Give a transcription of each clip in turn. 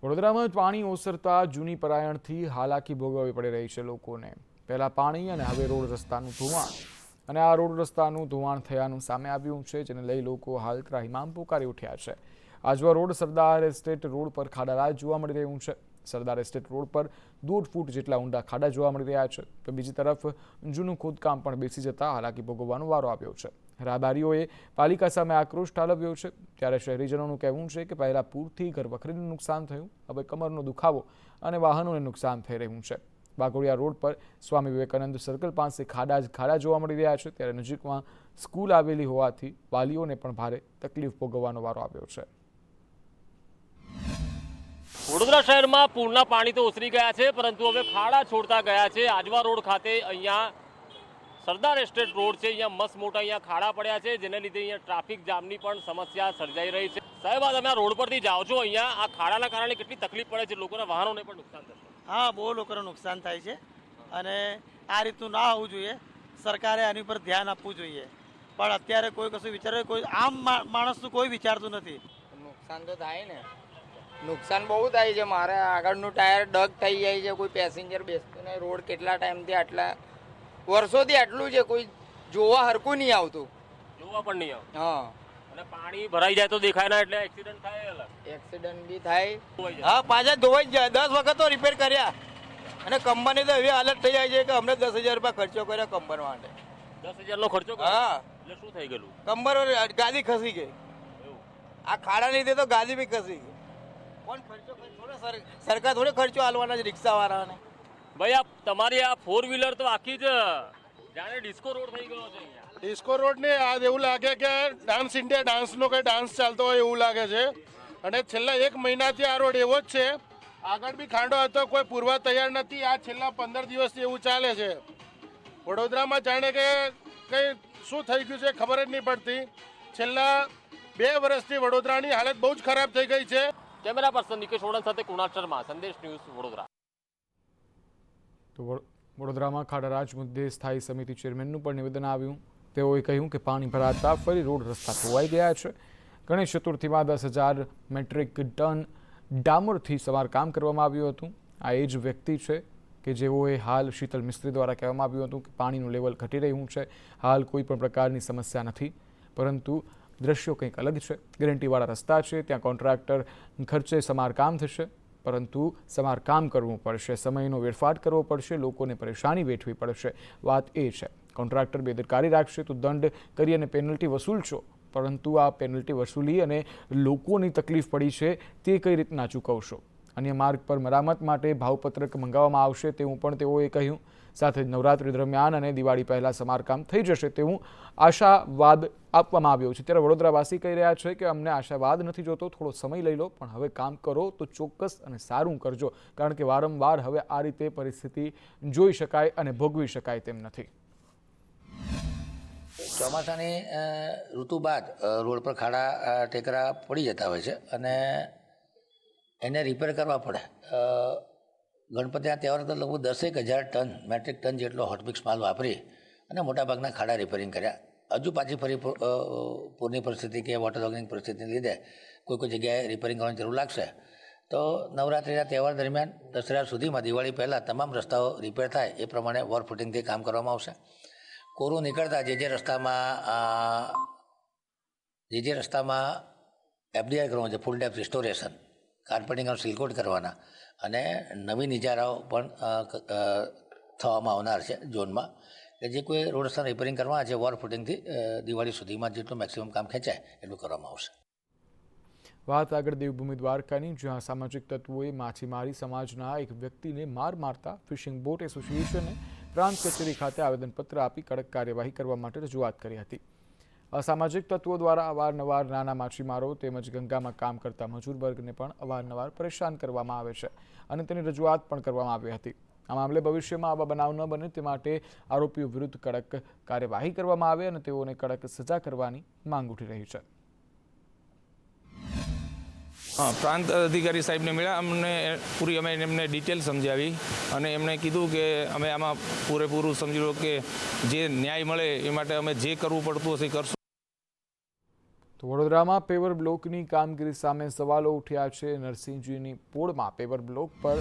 વડોદરામાં પાણી ઓસરતા જૂની પરાયણથી હાલાકી ભોગવવી પડી રહી છે લોકોને. પહેલા પાણી અને હવે રોડ રસ્તાનું ધોવાણ અને આ રોડ રસ્તાનું ધોવાણ થયાનું સામે આવ્યું છે, જેને લઈ લોકો હાલ ત્રાહિમામ પોકારી ઉઠ્યા છે. આજવા રોડ સરદાર એસ્ટેટ રોડ પર ખાડારાજ જોવા મળી રહ્યું છે. સરદાર એસ્ટેટ રોડ પર 1.5 ફૂટ જેટલા ઊંડા ખાડા જોવા મળી રહ્યા છે, તો બીજી તરફ જૂનું ખોદકામ પણ બેસી જતા હાલાકી ભોગવવાનો વારો આવ્યો છે. રાહદારીઓએ પાલિકા સામે આક્રોશ ઠાલવ્યો છે, ત્યારે શહેરીજનોનું કહેવું છે કે પહેલા પૂરથી ઘરવખરીને નુકસાન થયું, હવે કમરનો દુખાવો અને વાહનોને નુકસાન થઈ રહ્યું છે. વાઘોડિયા રોડ પર સ્વામી વિવેકાનંદ સર્કલ પાસે ખાડા જોવા મળી રહ્યા છે, ત્યારે નજીકમાં સ્કૂલ આવેલી હોવાથી વાલીઓને પણ ભારે તકલીફ ભોગવવાનો વારો આવ્યો છે. વડોદરા શહેરમાં પૂરના પાણી તો ઓસરી ગયા છે, પરંતુ હવે ખાડા છોડતા ગયા છે. આજવા રોડ ખાતે અહીંયા સરદાર એસ્ટેટ રોડ છે, અહીંયા મસ્ત મોટા અહીંયા ખાડા પડ્યા છે, જેને લીધે અહીંયા ટ્રાફિક જામની પણ સમસ્યા સર્જાઈ રહી છે. સાહેબ, તમે આ રોડ પરથી જાઓ છો, અહીંયા આ ખાડાના કારણે કેટલી તકલીફ પડે છે, લોકોના વાહનોને પણ નુકસાન થશે? હા, બહુ લોકોને નુકસાન થાય છે અને આ રીતનું ના હોવું જોઈએ. સરકારે આની પર ધ્યાન આપવું જોઈએ, પણ અત્યારે કોઈ કશું વિચારે, કોઈ આમ માણસનું કોઈ વિચારતું નથી. નુકસાન તો થાય ને, નુકસાન બહુ થાય છે. મારે આગળનું ટાયર ડગ થઈ જાય છે, કોઈ પેસેન્જર બેસતું નહીં. રોડ કેટલા ટાઈમથી આટલા વર્ષોથી આટલું છે, કોઈ જોવા હરકું નહીં આવતું, જોવા પણ નહીં આવે. હા, અને પાણી ભરાઈ જાય તો દેખાય ના, એટલે એક્સિડન્ટ થાય. એક્સિડન્ટ બી થાય. હા, પાછા ધોવાઈ જ જાય. 10 વખત તો રિપેર કર્યા અને કંપની તો એવી હાલત થઈ જાય છે કે અમને 10,000 રૂપિયા ખર્ચો કર્યો કંબર માટે. 10,000 નો ખર્ચો? હા, એટલે શું થઈ ગયેલું? કંબર ગાદી ખસી ગઈ. આ ખાડા લીધે તો ગાદી બી ખસી ગઈ. કોણ ખર્ચો કરે? સરકાર થોડે ખર્ચો આલવાના છે રિક્ષાવાળાને. ભાઈ, આ તમારી આ 4 વ્હીલર તો આખી જ જાણે ડિસ્કો રોડ થઈ ગયો છે અહીંયા. ડિસ્કો રોડ ને આજ એવું લાગે કે ડાન્સ ઇન્ડિયા ડાન્સનો કઈ ડાન્સ ચાલતો હોય એવું લાગે છે. અને છેલ્લા 1 મહિનાથી આ રોડ એવો જ છે. આગળ બી ખાડો હતો, કોઈ પૂરવા તૈયાર નથી. આ છેલ્લા 15 દિવસથી એવું ચાલે છે. વડોદરામાં જાણે કે કઈ શું થઈ ગયું છે ખબર જ નહીં પડતી. છેલ્લા 2 વર્ષથી વડોદરાની હાલત બહુ જ ખરાબ થઈ ગઈ છે. કેમેરા પર્સન નિકેશ ઓડન સાથે કુણાલ શર્મા, સંદેશ ન્યૂઝ, વડોદરા. તો વડોદરામાં ખાડારાજ મુદ્દે સ્થાયી સમિતિ ચેરમેનનું પણ નિવેદન આવ્યું. તેઓએ કહ્યું કે પાણી ભરાતા ફરી રોડ રસ્તા ધોવાઈ ગયા છે. ગણેશ ચતુર્થીમાં 10,000 મેટ્રિક ટન ડામરથી સમારકામ કરવામાં આવ્યું હતું. આ એ જ વ્યક્તિ છે કે જેઓએ હાલ શીતલ મિસ્ત્રી દ્વારા કહેવામાં આવ્યું હતું કે પાણીનું લેવલ ઘટી રહ્યું છે. હાલ કોઈ પણ પ્રકારની સમસ્યા નથી, પરંતુ દ્રશ્યો કંઈક અલગ છે. ગેરંટીવાળા રસ્તા છે, ત્યાં કોન્ટ્રાક્ટર ખર્ચે સમારકામ થશે, પરંતુ સમારકામ કરવું પડશે, સમયનો વેડફાટ કરવો પડશે, લોકોને પરેશાની વેઠવી પડશે. વાત એ છે, કોન્ટ્રાક્ટર બેદરકારી રાખશે તો દંડ કરી અને પેનલ્ટી વસૂલશો, પરંતુ આ પેનલ્ટી વસૂલી અને લોકોની તકલીફ પડી છે તે કઈ રીતના ચૂકવશો? અન્ય માર્ગ પર મરામત માટે ભાવપત્રક મંગાવવામાં આવશે તેવું પણ તેઓએ કહ્યું. સાથે જ નવરાત્રી દરમિયાન અને દિવાળી પહેલાં સમારકામ થઈ જશે તેવું આશાવાદ આપવામાં આવ્યો છે. ત્યારે વડોદરાવાસી કહી રહ્યા છે કે અમને આશાવાદ નથી જોતો, થોડો સમય લઈ લો, પણ હવે કામ કરો તો ચોક્કસ અને સારું કરજો, કારણ કે વારંવાર હવે આ રીતે પરિસ્થિતિ જોઈ શકાય અને ભોગવી શકાય તેમ નથી. ચોમાસાની ઋતુ બાદ રોડ પર ખાડા ટેકરા પડી જતા હોય છે અને એને રિપેર કરવા પડે. ગણપતિના તહેવાર તો લગભગ 10,000 ટન મેટ્રિક ટન જેટલો હોટમિક્સ માલ વાપરી અને મોટાભાગના ખાડા રિપેરિંગ કર્યા. હજુ પાછી ફરી પૂરની પરિસ્થિતિ કે વોટર લોગિંગ પરિસ્થિતિને લીધે કોઈ જગ્યાએ રિપેરિંગ કરવાની જરૂર લાગશે. તો નવરાત્રિના તહેવાર દરમિયાન દસરા સુધીમાં દિવાળી પહેલાં તમામ રસ્તાઓ રિપેર થાય એ પ્રમાણે વોર ફૂટિંગથી કામ કરવામાં આવશે. કોરું નીકળતા જે રસ્તામાં એફડીઆઈ કરવાનું છે, ફૂલ ડેપ્થ રિસ્ટોરેશન, કાર્પેટિંગ અને સીલકોટ કરવાના અને નવીન ઇજારાઓ પણ થવામાં આવનાર છે ઝોનમાં. કે જે કોઈ રોડ રસ્તા રિપેરિંગ કરવાના છે, વોર ફૂટિંગથી દિવાળી સુધીમાં જેટલું મેક્સિમમ કામ ખેંચાય એટલું કરવામાં આવશે. વાત આગળ દેવભૂમિ દ્વારકાની, જ્યાં સામાજિક તત્વોએ માછીમારી સમાજના એક વ્યક્તિને મારતા ફિશિંગ બોટ એસોસિએશને પ્રાંત કચેરી ખાતે આવેદનપત્ર આપી કડક કાર્યવાહી કરવા માટે રજૂઆત કરી હતી. અસામાજિક તત્વો દ્વારા અવારનવાર નાના માછીમારો તેમજ ગંગામાં કામ કરતા મજૂર વર્ગને પણ અવારનવાર પરેશાન કરવામાં આવે છે અને તેની રજૂઆત પણ કરવામાં આવી હતી. આ મામલે ભવિષ્યમાં આવા બનાવ ન બને તે માટે આરોપીઓ વિરુદ્ધ કડક કાર્યવાહી કરવામાં આવે અને તેઓને કડક સજા કરવાની માંગ ઉઠી રહી છે. હા, પ્રાંત અધિકારી સાહેબને મળ્યા, અમે એમને ડિટેલ સમજાવી અને એમણે કીધું કે અમે આમાં પૂરેપૂરું સમજી લો કે જે ન્યાય મળે એ માટે અમે જે કરવું પડતું હશે કરશું. તો વડોદરામાં પેવર બ્લોકની કામગીરી સામે સવાલો ઉઠ્યા છે. નરસિંહજીની પોળમાં પેવર બ્લોક પર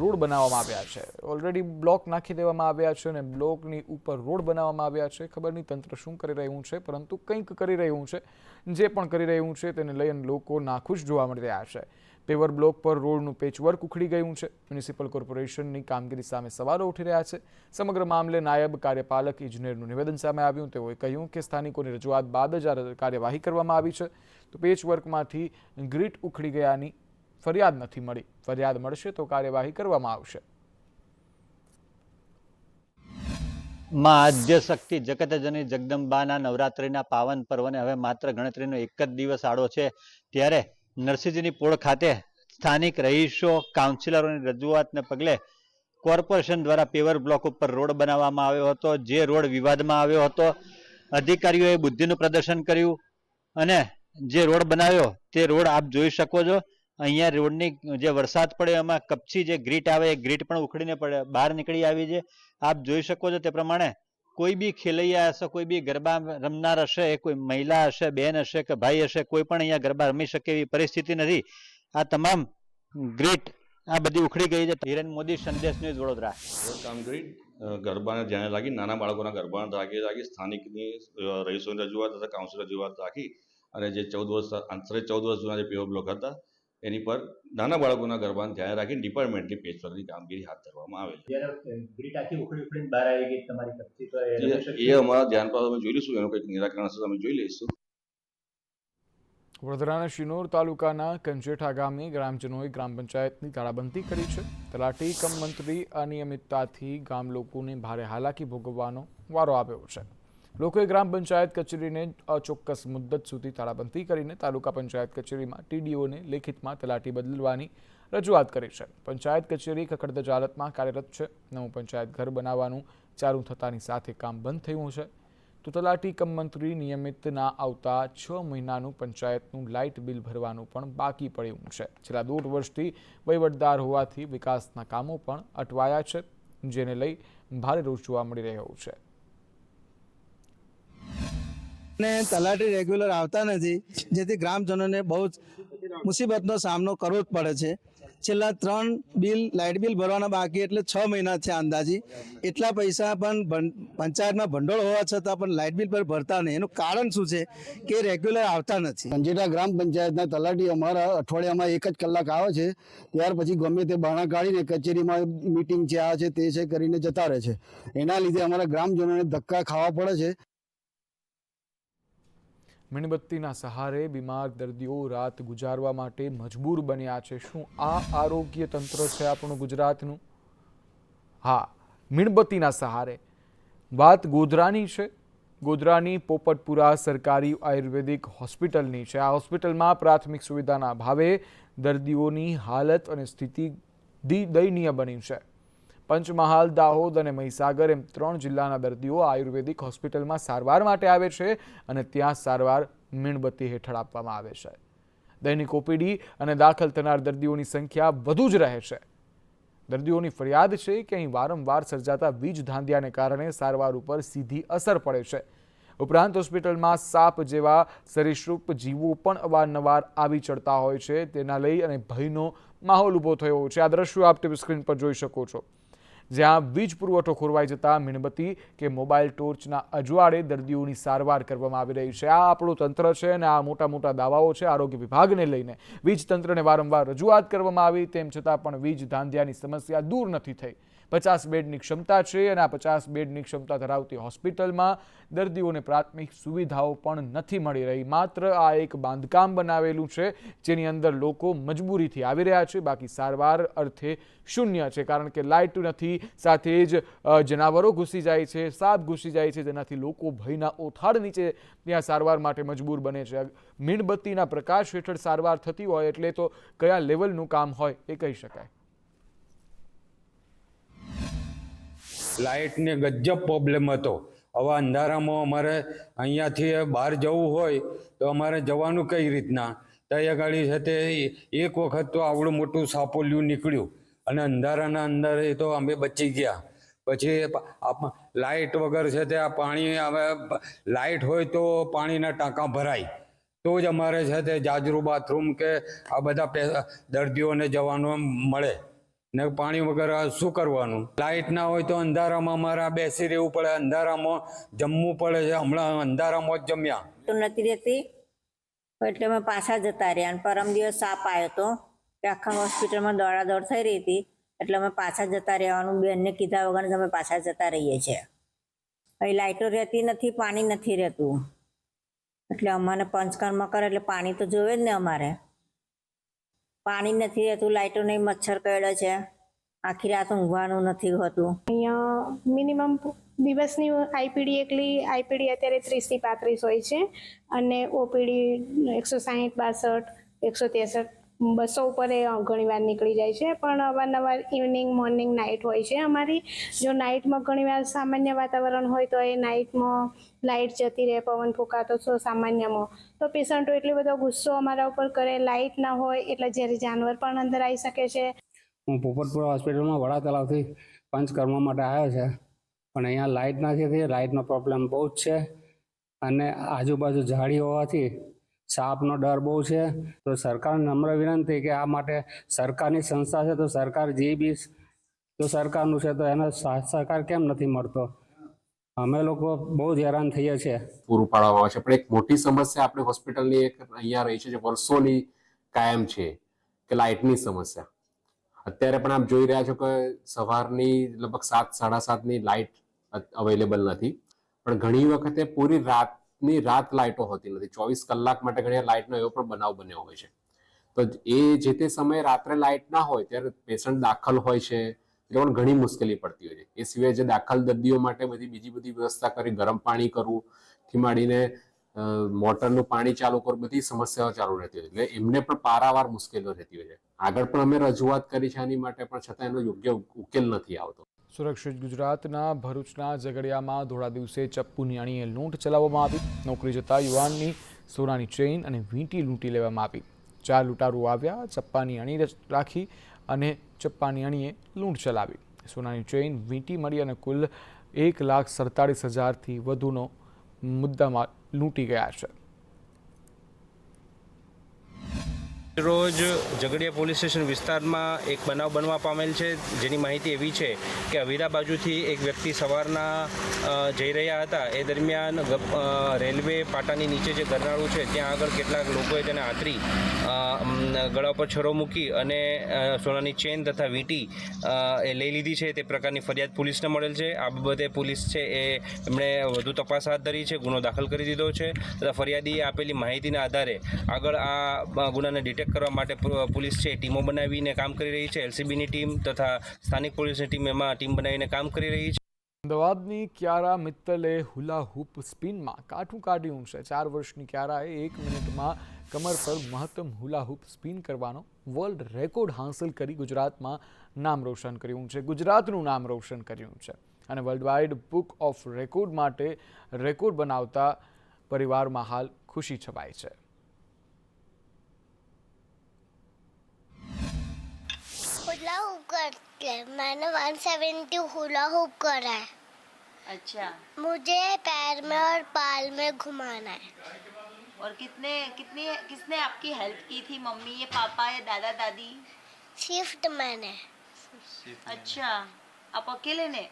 રોડ બનાવવામાં આવ્યા છે. ઓલરેડી બ્લોક નાખી દેવામાં આવ્યા છે અને બ્લોકની ઉપર રોડ બનાવવામાં આવ્યા છે. ખબર નહીં તંત્ર શું કરી રહ્યું છે, પરંતુ કંઈક કરી રહ્યું છે. જે પણ કરી રહ્યું છે તેને લઈને લોકો નાખુશ જોવા મળી રહ્યા છે. પેવર બ્લોક પર રોડનું પેચવર્ક ઉખડી ગયું છે. મ્યુનિસિપલ કોર્પોરેશનની કામગીરી સામે સવાલો ઉઠી રહ્યા છે. સમગ્ર મામલે નાયબ કાર્યપાલક ઇજનેરનું નિવેદન સામે આવ્યું. તેઓએ કહ્યું કે સ્થાનિકોની રજૂઆત બાદ જ આ કાર્યવાહી કરવામાં આવી છે. તો પેચવર્કમાંથી ગ્રીટ ઉખડી ગયાની ફરિયાદ નથી મળી. ફરિયાદ મળશે તો કાર્યવાહી કરવામાં આવશે. માં આદ્ય શક્તિ જગતજનની જગદંબાના નવરાત્રિના પાવન પર્વને હવે માત્ર ગણતરીનો એક જ દિવસ આડો છે. ત્યારે નરસિંહજીની પોળ ખાતે સ્થાનિક રહીશો કાઉન્સિલરોની રજૂઆતને પગલે કોર્પોરેશન દ્વારા પેવર બ્લોક ઉપર રોડ બનાવવામાં આવ્યો હતો. જે રોડ વિવાદમાં આવ્યો હતો. અધિકારીઓએ બુદ્ધિનું પ્રદર્શન કર્યું અને જે રોડ બનાવ્યો તે રોડ આપ જોઈ શકો છો. અહીંયા રોડની જે વરસાદ પડે એમાં કપચી જે ગ્રીટ આવે એ ગ્રીટ પણ ઉખડીને બહાર નીકળી આવી છે. આપ જોઈ શકો છો તે પ્રમાણે કોઈ બી ખેલૈયા હશે, કોઈ બી ગરબા રમનાર હશે, કોઈ મહિલા હશે, બેન હશે કે ભાઈ હશે, કોઈ પણ અહીંયા ગરબા રમી શકે એવી પરિસ્થિતિ નથી. આ તમામ ગ્રીટ આ બધી ઉખડી ગઈ છે. હિરેન મોદી, સંદેશ ન્યૂઝ, વડોદરા. કામગીરી ગરબાને ધ્યાને રાખી, નાના બાળકોના ગરબાને રાખી સ્થાનિકની રહીશોની રજૂઆત તથા કાઉન્સિલ રજૂઆત રાખી અને જે 14 વર્ષ જૂના જે પેવર બ્લોક હતા એની પર નાના બાળકોના ગરબાને ધ્યાને રાખી ડિપાર્ટમેન્ટની પેચવર્કની કામગીરી હાથ ધરવામાં આવે છે. એ અમારા ધ્યાન પર અમે જોઈ લઈશું. એનું કંઈક નિરાકરણ હશે અમે જોઈ લઈશું. વડોદરાના શિનોર તાલુકાના કંજેઠા ગામે ગ્રામજનોએ ગ્રામ પંચાયતની તાળાબંધી કરી છે. તલાટી કમ મંત્રી અનિયમિતતાથી ગામ લોકોને ભારે હાલાકી ભોગવવાનો વારો આવ્યો છે. લોકોએ ગ્રામ પંચાયત કચેરીને અચોક્કસ મુદ્દત સુધી તાળાબંધી કરીને તાલુકા પંચાયત કચેરીમાં ટીડીઓને લેખિતમાં તલાટી બદલવાની રજૂઆત કરી છે. પંચાયત કચેરી કકડધજ હાલતમાં કાર્યરત છે. નવું પંચાયત ઘર બનાવવાનું ચાલુ થતાની સાથે કામ બંધ થયું છે. તો તલાટી કમ મંત્રી નિયમિત ના આવતા 6 મહિનાનું પંચાયતનું લાઇટ બિલ ભરવાનું પણ બાકી પડ્યું છે. છેલ્લા 1.5 વર્ષથી વહીવટદાર હોવાથી વિકાસના કામો પણ અટવાયા છે, જેને લઈ ભારે રોષ જોવા મળી રહ્યો છે. ને તલાટી રેગ્યુલર આવતા નથી, જેથી ગ્રામજનોને બહુ જ મુસીબતનો સામનો કરવો જ પડે છે. છેલ્લા 3 લાઇટ બિલ ભરવાના બાકી, એટલે 6 મહિના છે અંદાજી. એટલા પૈસા પણ પંચાયતમાં ભંડોળ હોવા છતાં પણ લાઇટ બિલ પર ભરતા નહીં. એનું કારણ શું છે કે રેગ્યુલર આવતા નથી. કંજેઠા ગ્રામ પંચાયતના તલાટી અમારા અઠવાડિયામાં 1 જ કલાક આવે છે. ત્યાર પછી ગમે તે બહાના કાઢીને કચેરીમાં મીટિંગ છે, આ છે, તે છે કરીને જતા રહે છે. એના લીધે અમારા ગ્રામજનોને ધક્કા ખાવા પડે છે. મીણબત્તીના સહારે બીમાર દર્દીઓ રાત ગુજારવા માટે મજબૂર બન્યા છે. શું આ આરોગ્ય તંત્ર છે આપણું ગુજરાતનું? હા, મીણબત્તીના સહારે. વાત ગોધરાની છે. ગોધરાની પોપટપુરા સરકારી આયુર્વેદિક હોસ્પિટલની છે. આ હોસ્પિટલમાં પ્રાથમિક સુવિધાના અભાવે દર્દીઓની હાલત અને સ્થિતિ દયનીય બની છે. પંચમહાલ, દાહોદ અને મહીસાગર એમ 3 જિલ્લાના દર્દીઓ આયુર્વેદિક હોસ્પિટલમાં સારવાર માટે આવે છે અને ત્યાં સારવાર મીણબત્તી હેઠળ આપવામાં આવે છે. દૈનિક ઓપીડી અને દાખલ થનાર દર્દીઓની સંખ્યા વધુ જ રહે છે. દર્દીઓની ફરિયાદ છે કે અહીં વારંવાર સર્જાતા વીજ ધાંધિયાને કારણે સારવાર ઉપર સીધી અસર પડે છે. ઉપરાંત હોસ્પિટલમાં સાપ જેવા સરીસૃપ જીવો પણ અવારનવાર આવી ચડતા હોય છે. તેના લઈ અને ભયનો માહોલ ઊભો થયો છે. આ દ્રશ્યો આપ ટીવી સ્ક્રીન પર જોઈ શકો છો, જ્યાં વીજ પુરવઠો ખોરવાઈ જતા મીણબત્તી કે મોબાઈલ ટોર્ચના અજવાળે દર્દીઓની સારવાર કરવામાં આવી રહી છે. આ આપણું તંત્ર છે અને આ મોટા મોટા દાવાઓ છે આરોગ્ય વિભાગને લઈને. વીજ તંત્રને વારંવાર રજૂઆત કરવામાં આવી, તેમ છતાં પણ વીજ ધાંધિયાની સમસ્યા દૂર નથી થઈ. 50 બેડની ક્ષમતા છે અને આ 50 બેડની ક્ષમતા ધરાવતી હોસ્પિટલમાં દર્દીઓને પ્રાથમિક સુવિધાઓ પણ નથી મળી રહી. માત્ર આ એક બાંધકામ બનાવેલું છે, જેની અંદર લોકો મજબૂરીથી આવી રહ્યા છે. બાકી સારવાર અર્થે શૂન્ય છે, કારણ કે લાઇટ નથી, સાથે જ જનાવરો ઘૂસી જાય છે, સાપ ઘૂસી જાય છે, જેનાથી લોકો ભયના ઓથાડ નીચે ત્યાં સારવાર માટે મજબૂર બને છે. મીણબત્તીના પ્રકાશ હેઠળ સારવાર થતી હોય એટલે તો કયા લેવલનું કામ હોય એ કહી શકાય. લાઇટને ગજબ પ્રોબ્લેમ હતો. હવે અંધારામાં અમારે અહીંયાથી બહાર જવું હોય તો અમારે જવાનું કઈ રીતના? ત્યાં ગાડી છે તે એક વખત તો આવડું મોટું સાપોલિયું નીકળ્યું અને અંધારાના અંદર એ તો અમે બચી ગયા. પછી લાઇટ વગર છે તે આ પાણી, હવે લાઇટ હોય તો પાણીના ટાંકા ભરાય, તો જ અમારે છે તે જાજરૂ બાથરૂમ કે આ બધા દર્દીઓને જવાનું મળે. ને પાણી વગર શું કરવાનું? લાઇટ ના હોય તો અંધારામાં અમારે બેસી રહેવું પડે, અંધારામાં જમવું પડે છે. હમણાં અંધારામાં જ જમ્યા તો નથી રહેતી એટલે અમે પાછા જતા રહ્યા. અને પરમ દિવસ સાપ આવ્યો હતો કે આખા હોસ્પિટલમાં દોડાદોડ થઈ રહી હતી એટલે અમે પાછા જતા રહેવાનું. બેનને કીધા વગર જ અમે પાછા જતા રહીએ છીએ. અહીં લાઇટો રહેતી નથી, પાણી નથી રહેતું એટલે અમારે પંચકર્મ કરે એટલે પાણી તો જોવે જ ને. અમારે પાણી નથી રહેતું, લાઇટો નહીં, મચ્છર કરડે છે, આખી રાત ઊંઘવાનું નથી હોતું. અહીંયા મિનિમમ દિવસની આઈપીડી એકલી આઈપીડી અત્યારે 30 થી 35 હોય છે અને ઓપીડી 160, 62, 163, 200 ઉપર ઘણી વાર નીકળી જાય છે. પણ અવારનવાર ઇવનિંગ, મોર્નિંગ, નાઇટ હોય છે અમારી. જો નાઇટમાં ઘણીવાર સામાન્ય વાતાવરણ હોય તો એ નાઇટમાં લાઇટ જતી રહે, પવન ફૂંકાતો છો સામાન્યમાં, તો પેશન્ટો એટલો બધો ગુસ્સો અમારા ઉપર કરે. લાઇટ ના હોય એટલે ઝેરી જાનવર પણ અંદર આવી શકે છે. હું પોપટપુરા હોસ્પિટલમાં વડા તલાવથી પંચકર્મ માટે આવ્યો છે, પણ અહીંયા લાઇટ નથી. લાઇટનો પ્રોબ્લેમ બહુ જ છે અને આજુબાજુ ઝાડી હોવાથી સાપનો ડર બહુ છે. તો સરકારને નમ્ર વિનંતી કે આ માટે સરકારની સંસ્થા છે તો સરકાર જે બી તો સરકારનું છે તો એનો સહકાર કેમ નથી મળતો? અમે લોકો બહુ જ હેરાન થઈએ છીએ. પૂરું પાડવામાં આવે છે, પણ એક મોટી સમસ્યા આપણે હોસ્પિટલની એક અહીંયા રહી છે જે વર્ષોની કાયમ છે કે લાઇટની સમસ્યા. અત્યારે પણ આપ જોઈ રહ્યા છો કે સવારની લગભગ 7, 7:30ની લાઇટ અવેલેબલ નથી, પણ ઘણી વખતે પૂરી રાત લાઇટો હોતી નથી. 24 કલાક માટે ઘણી લાઇટનો એવો પણ બનાવ બન્યો હોય છે. તો એ જે તે સમયે રાત્રે લાઇટ ના હોય ત્યારે પેશન્ટ દાખલ હોય છે, એટલે પણ ઘણી મુશ્કેલી પડતી હોય છે. એ સિવાય જે દાખલ દર્દીઓ માટે બીજી બધી વ્યવસ્થા કરી, ગરમ પાણી કરવું થી માંડીને મોટરનું પાણી ચાલુ કરવું, બધી સમસ્યાઓ ચાલુ રહેતી હોય, એટલે એમને પણ પારાવાર મુશ્કેલીઓ રહેતી હોય છે. આગળ પણ અમે રજૂઆત કરી છે આની માટે, પણ છતાં એનો યોગ્ય ઉકેલ નથી આવતો. સુરક્ષિત ગુજરાતના ભરૂચના ઝઘડિયામાં ધોળા દિવસે ચપ્પુની અણીએ લૂંટ ચલાવવામાં આવી. નોકરી જતા યુવાનની સોનાની ચેઇન અને વીંટી લૂંટી લેવામાં આવી. 4 લૂંટારૂ આવ્યા, ચપ્પાની અણી રાખી અને ચપ્પાની અણીએ લૂંટ ચલાવી. સોનાની ચેઇન, વીંટી મળી અને કુલ 1,47,000થી વધુનો મુદ્દામાલ લૂંટી ગયા છે. રોજ ઝઘડિયા પોલીસ સ્ટેશન વિસ્તારમાં એક બનાવ બનવા પામેલ છે, જેની માહિતી એવી છે કે અવીરા બાજુથી એક વ્યક્તિ સવારના જઈ રહ્યા હતા. એ દરમિયાન રેલવે પાટાની નીચે જે ગરનાળું છે ત્યાં આગળ કેટલાક લોકોએ તેને આંતરી ગળા પર છરો મૂકી અને સોનાની ચેન તથા વીંટી એ લઈ લીધી છે. તે પ્રકારની ફરિયાદ પોલીસને મળેલ છે. આ બાબતે પોલીસ છે એમણે વધુ તપાસ હાથ ધરી છે, ગુનો દાખલ કરી દીધો છે તથા ફરિયાદીએ આપેલી માહિતીના આધારે આગળ આ ગુનાને ડિટેક્ટ કરવા માટે પોલીસ છે ટીમો બનાવીને કામ કરી રહી છે. એલસીબીની ટીમ તથા સ્થાનિક પોલીસની ટીમ એમાં ટીમ બનાવીને કામ કરી રહી છે. અમદાવાદની ક્યારા મિત્તલે હુલા હૂપ સ્પિનમાં કાઠું કાઢ્યું છે. 4 વર્ષની ક્યારાએ 1 મિનિટમાં કમર પર મહત્તમ હુલા હૂપ સ્પિન કરવાનો વર્લ્ડ રેકોર્ડ હાંસલ કરી ગુજરાતમાં નામ રોશન કર્યું છે. ગુજરાતનું નામ રોશન કર્યું છે અને વર્લ્ડ બુક ઓફ રેકોર્ડ માટે રેકોર્ડ બનાવતા પરિવારમાં હાલ ખુશી છવાઈ છે. हुला हुप करते मैंने 170 हुला हुप करा है. अच्छा, मुझे पैर में और पाल में घुमाना है. और किसने आपकी हेल्प की थी? मम्मी या पापा या दादा दादी? शिफ्ट मैंने. अच्छा, आप अकेले ने?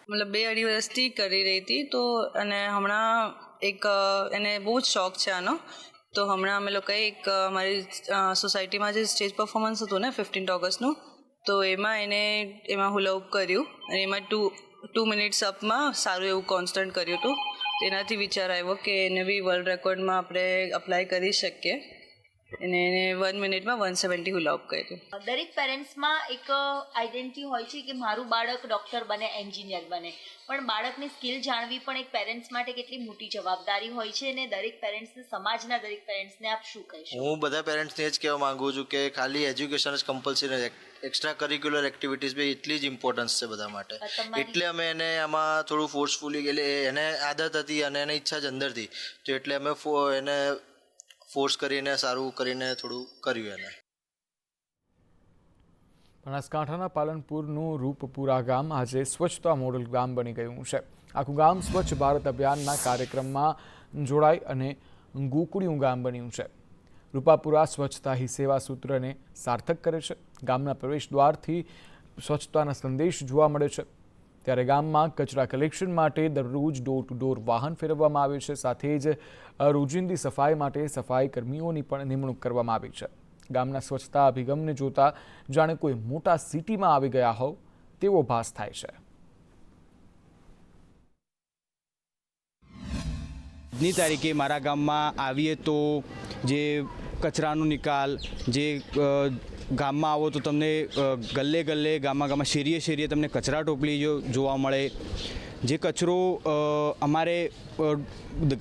मतलब 2-2.5 વર્ષથી કરી રહી હતી તો અને હમણાં એક એને બહુ જ શોખ છે આનો, તો હમણાં અમે લોકોએ એક અમારી સોસાયટીમાં જે સ્ટેજ પરફોર્મન્સ હતું ને 15 ઓગસ્ટનું, તો એમાં હુલા હૂપ કર્યું અને એમાં 2 મિનિટ્સ અપમાં સારું એવું કોન્સ્ટન્ટ કર્યું હતું. તેનાથી વિચાર આવ્યો કે એને બી વર્લ્ડ રેકોર્ડમાં આપણે અપ્લાય કરી શકીએ અને એને 1 મિનિટમાં 170 હુલા હૂપ કર્યું. દરેક પેરેન્ટ્સમાં એક આઈડેન્ટિટી હોય છે કે મારું બાળક ડૉક્ટર બને, એન્જિનિયર બને, પણ બાળકની સ્કિલ જાણવી પણ એક પેરેન્ટ્સ માટે કેટલી મોટી જવાબદારી હોય છે અને દરેક પેરેન્ટ્સને, સમાજના દરેક પેરેન્ટ્સને આપ શું કહેશો? હું બધા પેરેન્ટ્સને જ કહેવા માંગુ છું કે ખાલી એજ્યુકેશન જ કમ્પલસરી, એક્સ્ટ્રા કરિક્યુલર એક્ટિવિટીઝ બી એટલી જ ઇમ્પોર્ટન્સ છે બધા માટે. એટલે અમે એને આમાં થોડું ફોર્સફુલી, એટલે એને આદત હતી અને એને ઈચ્છા જ અંદરથી, તો એટલે અમે એને ફોર્સ કરીને સારું કરીને થોડું કર્યું એને. બનાસકાંઠાના પાલનપુરનું રૂપપુરા ગામ આજે સ્વચ્છતા મોડલ ગામ બની ગયું છે. આખું ગામ સ્વચ્છ ભારત અભિયાનના કાર્યક્રમમાં જોડાઈ અને ગોકુળિયું ગામ બન્યું છે. રૂપાપુરા સ્વચ્છતા હી સેવા સૂત્રને સાર્થક કરે છે. ગામના પ્રવેશ દ્વારથી સ્વચ્છતાના સંદેશ જોવા મળે છે. ત્યારે ગામમાં કચરા કલેક્શન માટે દરરોજ ડોર ટુ ડોર વાહન ફેરવવામાં આવે છે. સાથે જ રોજિંદી સફાઈ માટે સફાઈ કર્મીઓની પણ નિમણૂક કરવામાં આવી છે. ગામના સ્વચ્છતા અભિગમને જોતા જાણે કોઈ મોટા સિટીમાં આવી ગયા હોવ તેવો ભાસ થાય છે. આજની તારીખે મારા ગામમાં આવીએ તો જે કચરાનો નિકાલ, જે ગામમાં આવો તો તમને ગલ્લે ગલ્લે ગામમાં શેરીએ શેરીએ તમને કચરા ટોપલી જોવા મળે. જે કચરો અમારે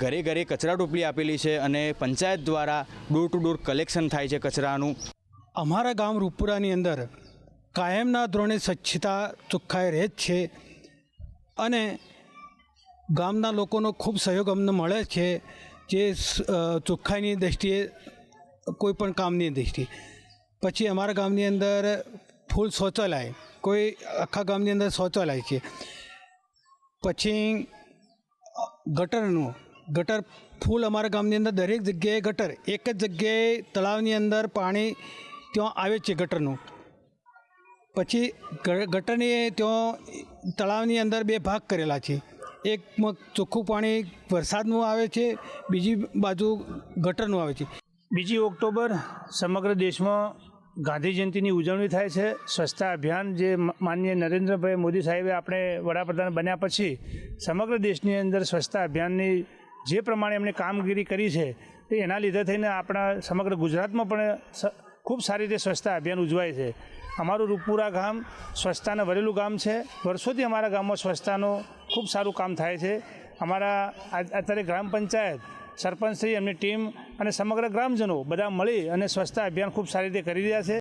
ઘરે ઘરે કચરા ટોપલી આપેલી છે અને પંચાયત દ્વારા ડોર ટુ ડોર કલેક્શન થાય છે કચરાનું. અમારા ગામ રૂપપુરાની અંદર કાયમના ધોરણે સ્વચ્છતા ચોખ્ખાઈ રહે જ છે અને ગામના લોકોનો ખૂબ સહયોગ અમને મળે છે. જે ચોખ્ખાઈની દૃષ્ટિએ કોઈ પણ કામની દૃષ્ટિએ. પછી અમારા ગામની અંદર ફૂલ શૌચાલય, કોઈ આખા ગામની અંદર શૌચાલય છે. પછી ગટર ફૂલ અમારા ગામની અંદર દરેક જગ્યાએ ગટર, એક જ જગ્યાએ તળાવની અંદર પાણી ત્યાં આવે છે ગટરનું. પછી ગટરની ત્યાં તળાવની અંદર બે ભાગ કરેલા છે. એકમાં ચોખ્ખું પાણી વરસાદનું આવે છે, બીજી બાજુ ગટરનું આવે છે. 2 ઓક્ટોબર સમગ્ર દેશમાં ગાંધી જયંતિની ઉજવણી થાય છે. સ્વચ્છતા અભિયાન જે માનનીય નરેન્દ્રભાઈ મોદી સાહેબે આપણે વડાપ્રધાન બન્યા પછી સમગ્ર દેશની અંદર સ્વચ્છતા અભિયાનની જે પ્રમાણે એમણે કામગીરી કરી છે તે એના લીધે થઈને આપણા સમગ્ર ગુજરાતમાં પણ ખૂબ સારી રીતે સ્વચ્છતા અભિયાન ઉજવાય છે. અમારું રૂપપુરા ગામ સ્વચ્છતાને વરેલું ગામ છે. વર્ષોથી અમારા ગામમાં સ્વચ્છતાનું ખૂબ સારું કામ થાય છે. અમારા અત્યારે ગ્રામ પંચાયત, સરપંચશ્રી, એમની ટીમ અને સમગ્ર ગ્રામજનો બધા મળી અને સ્વચ્છતા અભિયાન ખૂબ સારી રીતે કરી રહ્યા છે.